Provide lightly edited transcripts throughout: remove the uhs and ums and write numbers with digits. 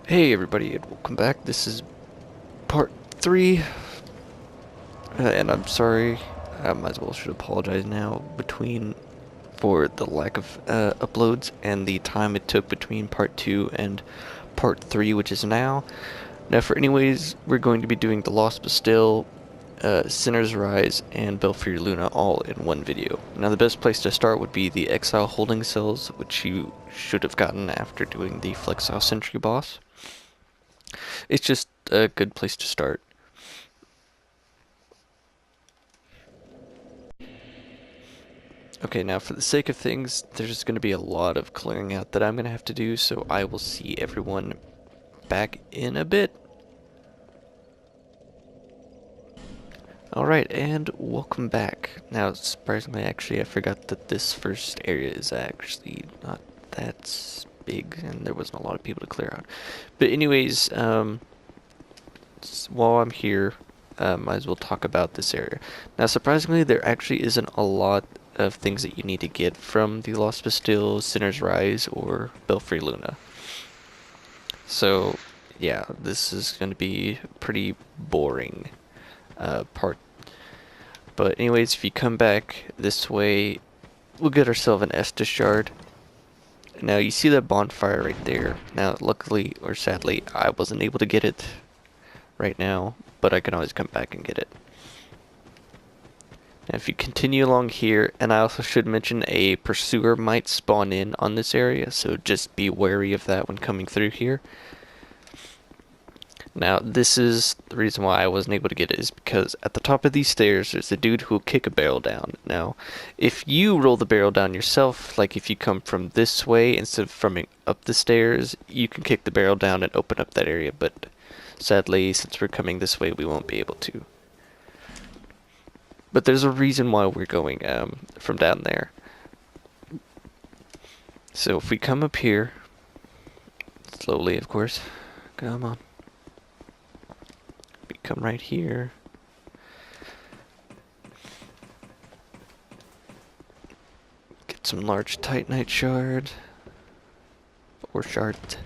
Hey everybody, and welcome back. This is part 3, and I'm sorry, I might as well should apologize now for the lack of uploads and the time it took between part 2 and part 3, which is now. Now for anyways, we're going to be doing the Lost Bastille, Sinner's Rise, and Belfry Luna all in one video. Now the best place to start would be the Exile holding cells, which you should have gotten after doing the Flexile Sentry boss. It's just a good place to start. Okay, now for the sake of things, there's going to be a lot of clearing out that I'm going to have to do, so I will see everyone back in a bit. Alright, and welcome back. Now, surprisingly, actually, I forgot that this first area is actually not that big, and there wasn't a lot of people to clear out. But anyways, while I'm here, might as well talk about this area. Now, surprisingly, there actually isn't a lot of things that you need to get from the Lost Bastille, Sinner's Rise, or Belfry Luna. So, yeah, this is going to be a pretty boring part. But anyways, if you come back this way, we'll get ourselves an Estus shard. Now, you see that bonfire right there. Now, luckily, or sadly, I wasn't able to get it right now, but I can always come back and get it. Now if you continue along here, and I also should mention a pursuer might spawn in on this area, so just be wary of that when coming through here. Now this is the reason why I wasn't able to get it, is because at the top of these stairs there's a dude who will kick a barrel down. Now if you roll the barrel down yourself, like if you come from this way instead of from up the stairs, you can kick the barrel down and open up that area, but sadly, since we're coming this way, we won't be able to. But there's a reason why we're going from down there. So if we come up here, slowly of course, come on. We come right here. Get some large titanite shard. Or shards.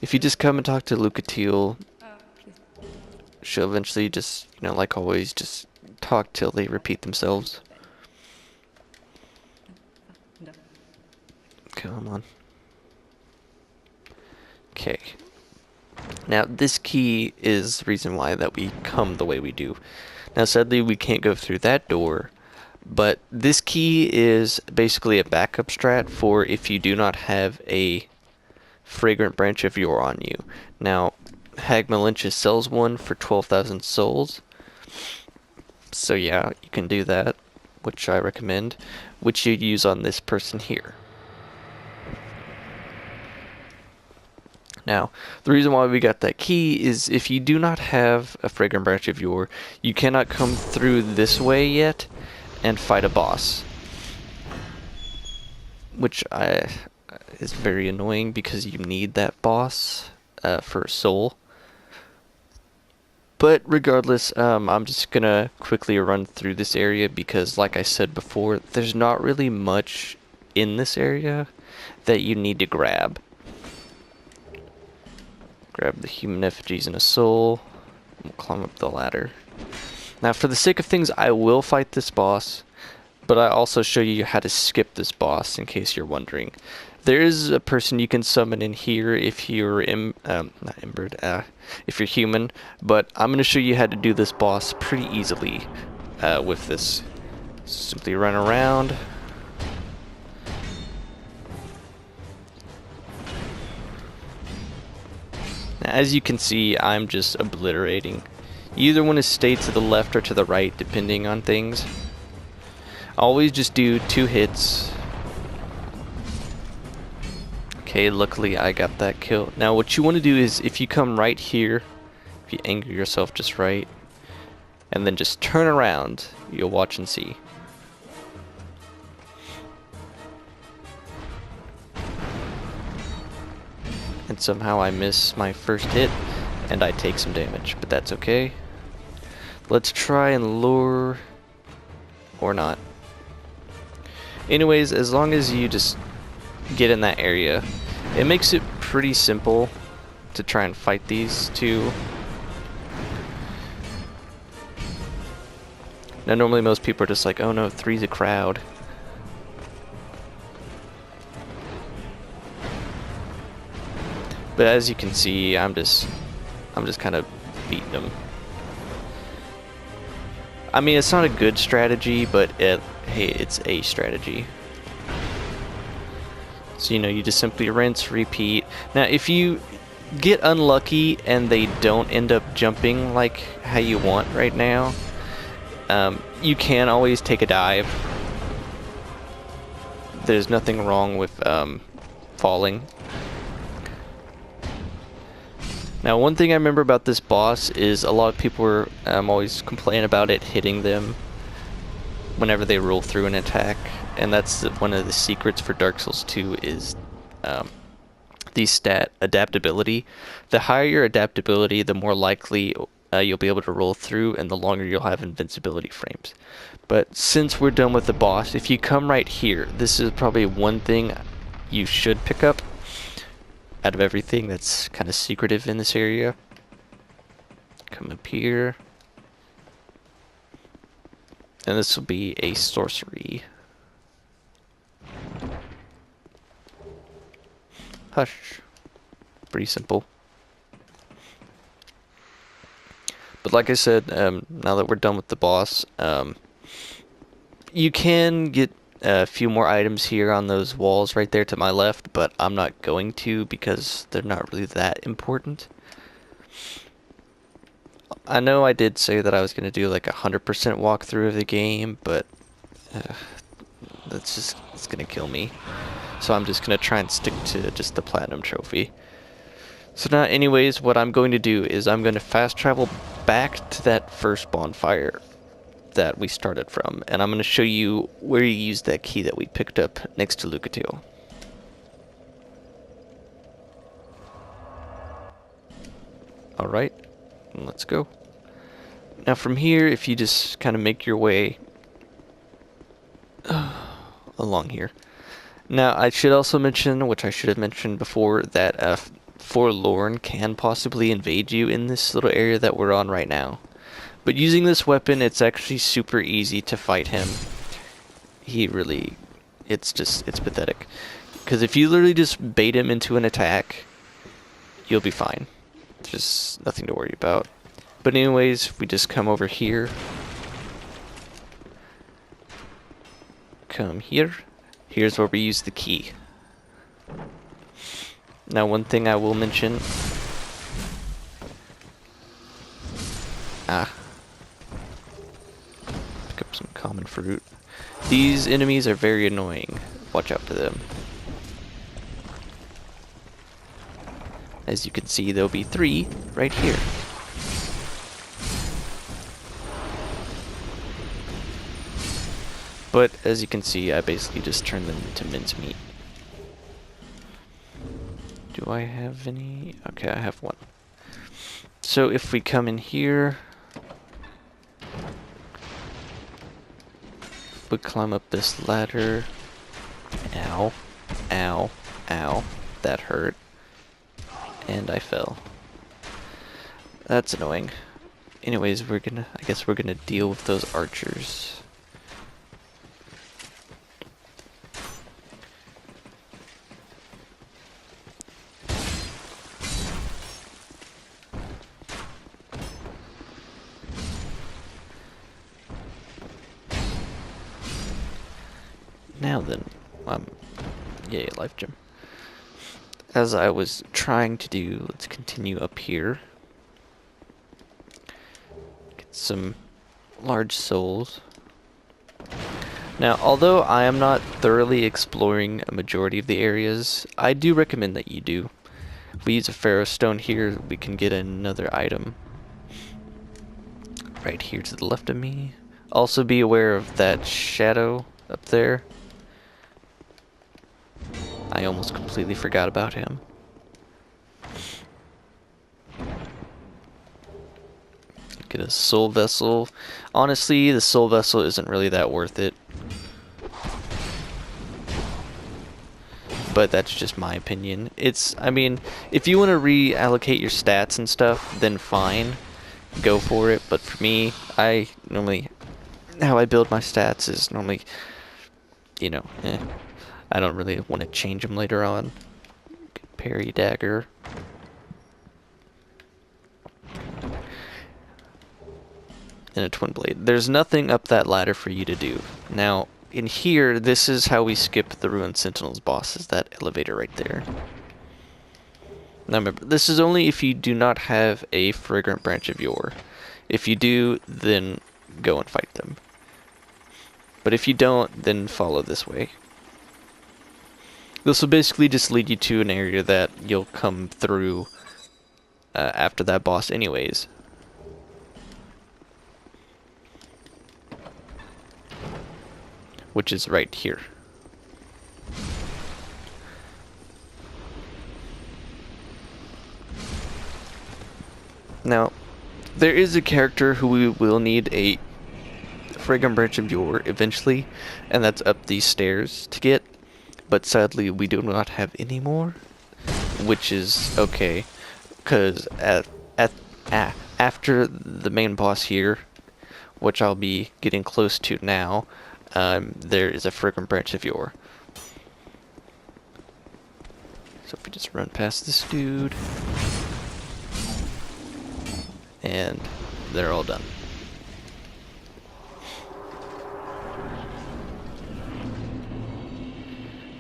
If you just come and talk to lucatiel, she'll eventually just, you know, like always, just talk till they repeat themselves. Come on. Okay. Now this key is the reason why that we come the way we do. Now sadly we can't go through that door, but this key is basically a backup strat for if you do not have a fragrant branch of yore on you. Now Hag Malinchus sells one for 12,000 souls. So yeah, you can do that, which I recommend, which you'd use on this person here. Now, the reason why we got that key is if you do not have a fragrant branch of yore, you cannot come through this way yet and fight a boss. Which is very annoying because you need that boss for a soul. But regardless, I'm just gonna quickly run through this area because, like I said before, there's not really much in this area that you need to grab. Grab the human effigies and a soul. We'll climb up the ladder. Now, for the sake of things, I will fight this boss, but I also show you how to skip this boss in case you're wondering. There is a person you can summon in here if you're if you're human, but I'm going to show you how to do this boss pretty easily with this. Simply run around. Now, as you can see, I'm just obliterating. You either want to stay to the left or to the right, depending on things. Always just do 2 hits. Okay, luckily I got that kill. Now what you want to do is, if you come right here, if you angle yourself just right, and then just turn around, you'll watch and see. And somehow I miss my first hit, and I take some damage, but that's okay. Let's try and lure, or not. Anyways, as long as you just get in that area, it makes it pretty simple to try and fight these two. Now normally most people are just like, oh no, 3's a crowd. But as you can see, I'm just kind of beating them. I mean, it's not a good strategy, but hey, it's a strategy. So, you know, you just simply rinse, repeat. Now, if you get unlucky and they don't end up jumping like how you want right now, you can always take a dive. There's nothing wrong with falling. Now, one thing I remember about this boss is a lot of people were always complaining about it hitting them whenever they roll through an attack, and that's one of the secrets for Dark Souls 2 is the stat adaptability. The higher your adaptability, the more likely you'll be able to roll through, and the longer you'll have invincibility frames. But since we're done with the boss, if you come right here, this is probably one thing you should pick up out of everything that's kind of secretive in this area. Come up here. And this will be a sorcery. Hush. Pretty simple. But like I said, now that we're done with the boss, you can get a few more items here on those walls right there to my left, but I'm not going to because they're not really that important. I know I did say that I was going to do like 100% walkthrough of the game, but it's going to kill me. So I'm just going to try and stick to just the platinum trophy. So now anyways, what I'm going to do is I'm going to fast travel back to that first bonfire that we started from, and I'm going to show you where you use that key that we picked up next to lucatiel. Alright, let's go. Now from here, if you just kind of make your way along here. Now I should also mention, which I should have mentioned before, that Forlorn can possibly invade you in this little area that we're on right now. But using this weapon, it's actually super easy to fight him. It's pathetic. Because if you literally just bait him into an attack, you'll be fine. Just nothing to worry about. But anyways, we just come over here. Come here. Here's where we use the key. Now, one thing I will mention. Pick up some common fruit. These enemies are very annoying. Watch out for them. As you can see, there'll be 3 right here. But as you can see, I basically just turned them into mincemeat. Do I have any? Okay, I have 1. So if we come in here, we climb up this ladder. Ow, ow, ow, that hurt. And I fell. That's annoying. Anyways, I guess we're gonna deal with those archers. Now then, yay, life gem. As I was trying to do, let's continue up here. Get some large souls. Now, although I am not thoroughly exploring a majority of the areas, I do recommend that you do. If we use a pharaoh stone here, we can get another item. Right here to the left of me. Also be aware of that shadow up there. I almost completely forgot about him. Get a soul vessel. Honestly, the soul vessel isn't really that worth it. but that's just my opinion. I mean, if you want to reallocate your stats and stuff, then fine, go for it. But for me, how I build my stats is normally, I don't really want to change them later on. Parry dagger. And a twin blade. There's nothing up that ladder for you to do. Now, in here, this is how we skip the Ruined Sentinels boss, is that elevator right there. Now remember, this is only if you do not have a Fragrant Branch of Yore. If you do, then go and fight them. But if you don't, then follow this way. This will basically just lead you to an area that you'll come through after that boss anyways. Which is right here. Now, there is a character who we will need a Fragrant Branch of Yore eventually, and that's up these stairs to get, but sadly we do not have any more, which is okay, because after the main boss here, which I'll be getting close to now, there is a Fragrant Branch of Yore. So if we just run past this dude, and they're all done.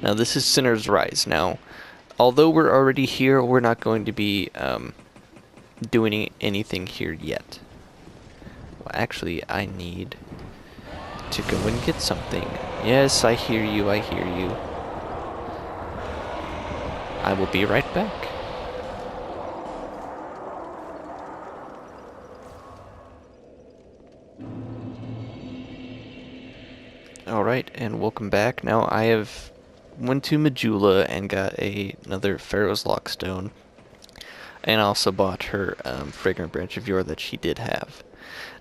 Now this is Sinner's Rise. Now, although we're already here, we're not going to be doing anything here yet. Well, actually, I need to go and get something. Yes, I hear you, I hear you. I will be right back. Alright, and welcome back. Now I have went to Majula and got another Pharaoh's Lockstone. And also bought her Fragrant Branch of Yore that she did have.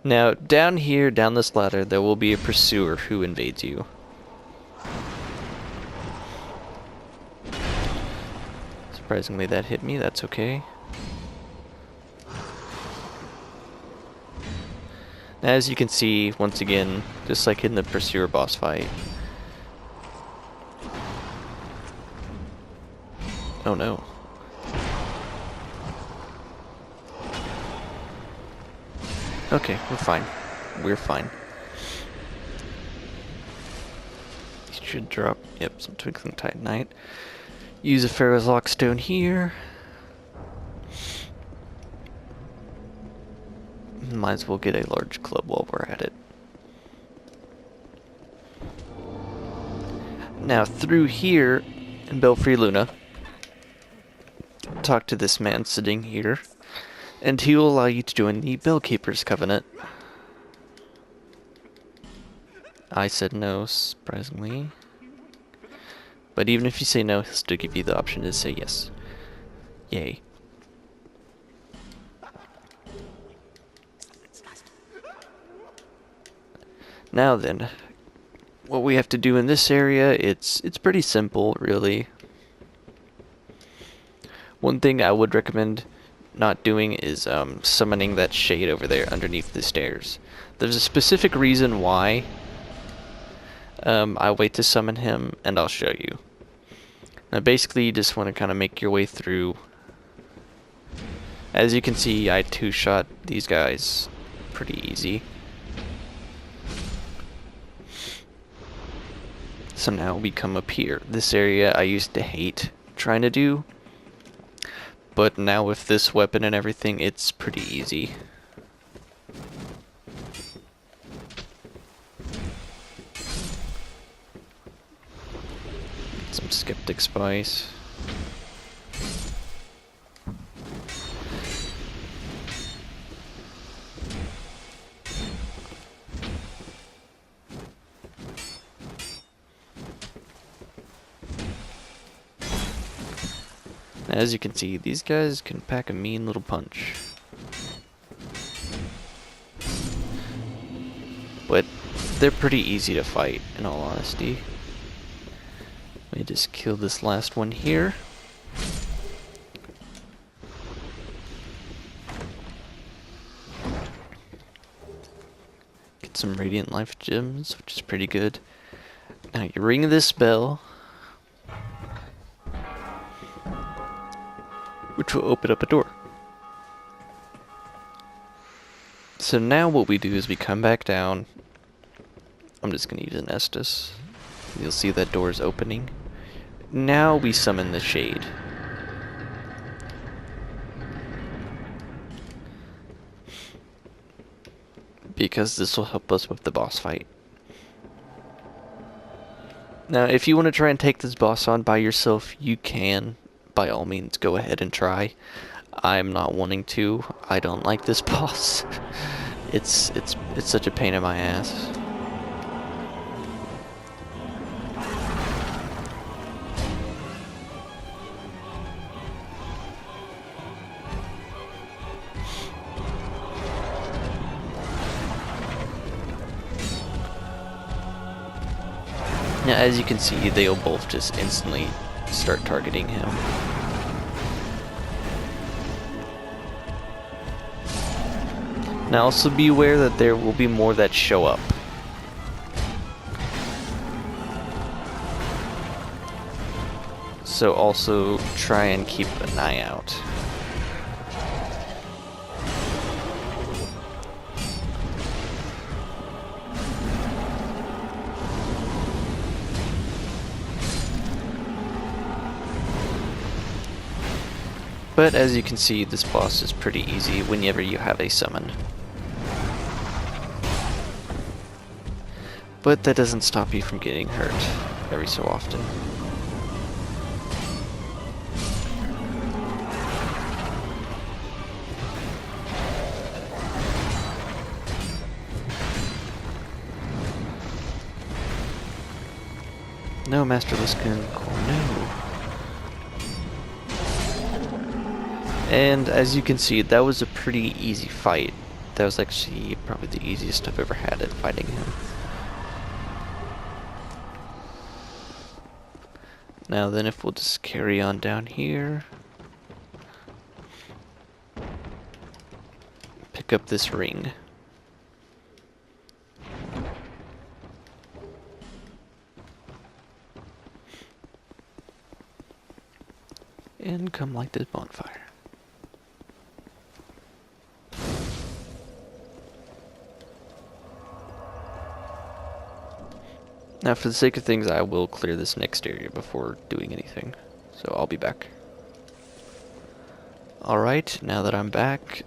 Now, down here, down this ladder, there will be a pursuer who invades you. Surprisingly, that hit me. That's okay. As you can see, once again, just like in the pursuer boss fight. Oh no. Okay, we're fine. We're fine. You should drop, yep, some Twinkling Titanite. Use a Pharaoh's Lockstone here. Might as well get a large club while we're at it. Now through here in Belfry Luna, talk to this man sitting here. And he will allow you to join the Bellkeeper's Covenant. I said no, surprisingly. But even if you say no, he'll still give you the option to say yes. Yay. Now then, what we have to do in this area, it's pretty simple, really. One thing I would recommend not doing is summoning that shade over there underneath the stairs. There's a specific reason why I wait to summon him, and I'll show you. Now basically you just want to kind of make your way through. As you can see, I two-shot these guys pretty easy. So now we come up here. This area I used to hate trying to do, but now with this weapon and everything, it's pretty easy. Some Skeptic Spice. As you can see, these guys can pack a mean little punch. But they're pretty easy to fight, in all honesty. Let me just kill this last one here. Get some Radiant Life Gems, which is pretty good. Now you ring this bell, which will open up a door. So now what we do is we come back down. I'm just going to use an Estus. You'll see that door is opening. Now we summon the Shade. Because this will help us with the boss fight. Now if you want to try and take this boss on by yourself, you can. By all means, go ahead and try. I'm not wanting to. I don't like this boss. It's such a pain in my ass. Now, as you can see, they'll both just instantly start targeting him. Now, also be aware that there will be more that show up. So also try and keep an eye out. But as you can see, this boss is pretty easy whenever you have a summon. But that doesn't stop you from getting hurt every so often. No, Masterless Gun. No. And as you can see, that was a pretty easy fight. That was actually probably the easiest I've ever had at fighting him. Now then, if we'll just carry on down here. Pick up this ring. And come light this bonfire. Now, for the sake of things, I will clear this next area before doing anything. So I'll be back. Alright, now that I'm back,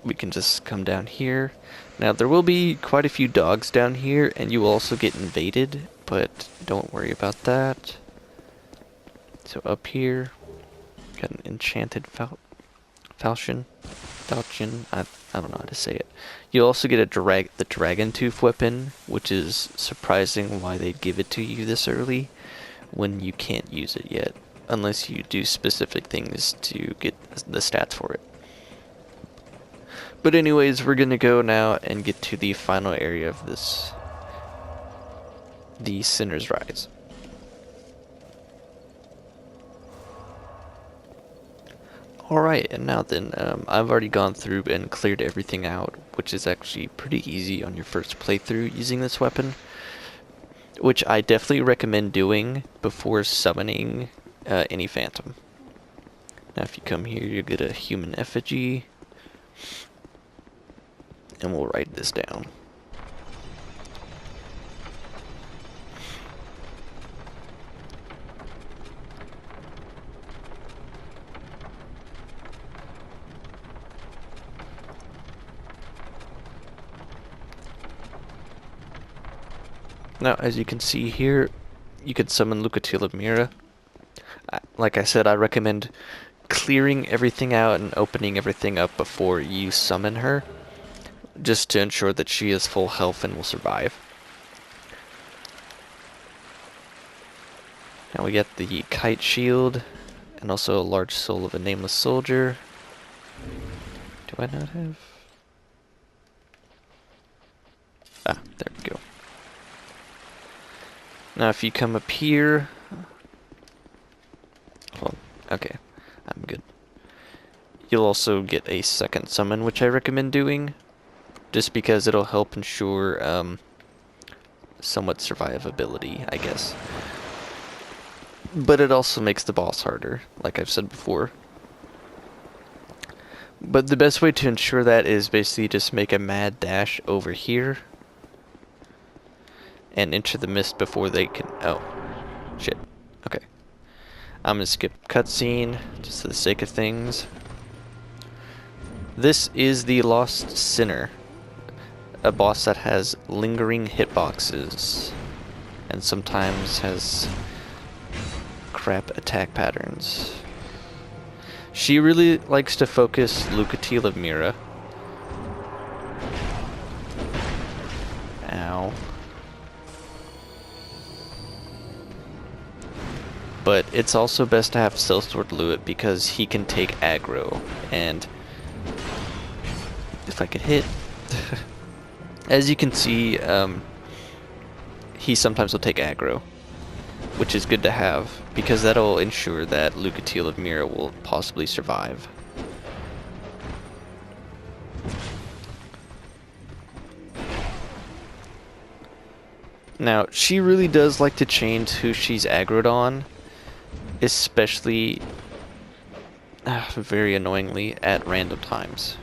we can just come down here. Now, there will be quite a few dogs down here, and you will also get invaded, but don't worry about that. So up here, got an enchanted falchion. I don't know how to say it. You also get the dragon tooth weapon, which is surprising why they'd give it to you this early when you can't use it yet, unless you do specific things to get the stats for it. But anyways, we're gonna go now and get to the final area of this, the Sinner's Rise. Alright, and now then, I've already gone through and cleared everything out, which is actually pretty easy on your first playthrough using this weapon, which I definitely recommend doing before summoning any phantom. Now if you come here, you get a human effigy, and we'll write this down. Now, as you can see here, you can summon Lucatiel of Mira. Like I said, I recommend clearing everything out and opening everything up before you summon her, just to ensure that she is full health and will survive. Now we get the kite shield, and also a large soul of a nameless soldier. Do I not have? Ah, there we go. Now if you come up here, Okay, I'm good. You'll also get a second summon, which I recommend doing, just because it'll help ensure somewhat survivability, I guess. But it also makes the boss harder, like I've said before. But the best way to ensure that is basically just make a mad dash over here and enter the mist before they can... Oh, shit. Okay. I'm gonna skip cutscene, just for the sake of things. This is the Lost Sinner, a boss that has lingering hitboxes, and sometimes has crap attack patterns. She really likes to focus Lucatiel of Mira. Ow. But it's also best to have Sellsword Luit because he can take aggro, and if I could hit, as you can see, he sometimes will take aggro, which is good to have because that'll ensure that Lucatiel of Mira will possibly survive. Now, she really does like to change who she's aggroed on, especially, very annoyingly, at random times.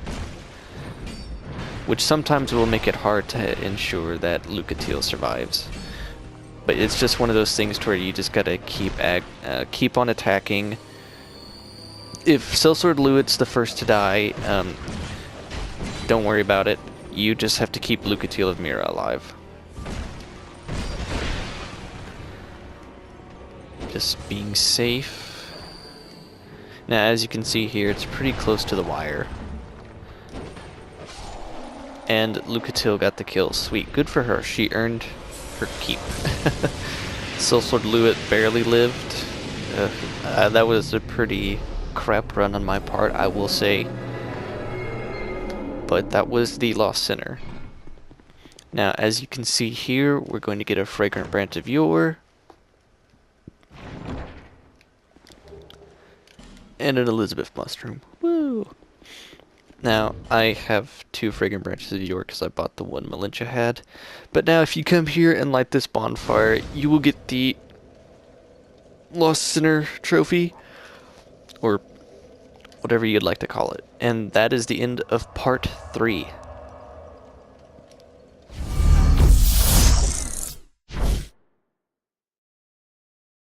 Which sometimes will make it hard to ensure that Lucatiel survives. But it's just one of those things to where you just gotta keep on attacking. If Sellsword Luit's the first to die, don't worry about it. You just have to keep Lucatiel of Mira alive. Just being safe. Now, as you can see here, it's pretty close to the wire. And Lucatiel got the kill. Sweet, good for her. She earned her keep. Sellsword Luit barely lived. That was a pretty crap run on my part, I will say. But that was the Lost Sinner. Now, as you can see here, we're going to get a Fragrant Branch of Yore. And an Elizabeth Mushroom. Woo! Now, I have 2 Fragrant Branches of Yore because I bought the one Malintia had. But now if you come here and light this bonfire, you will get the Lost Sinner trophy, or whatever you'd like to call it. And that is the end of part 3.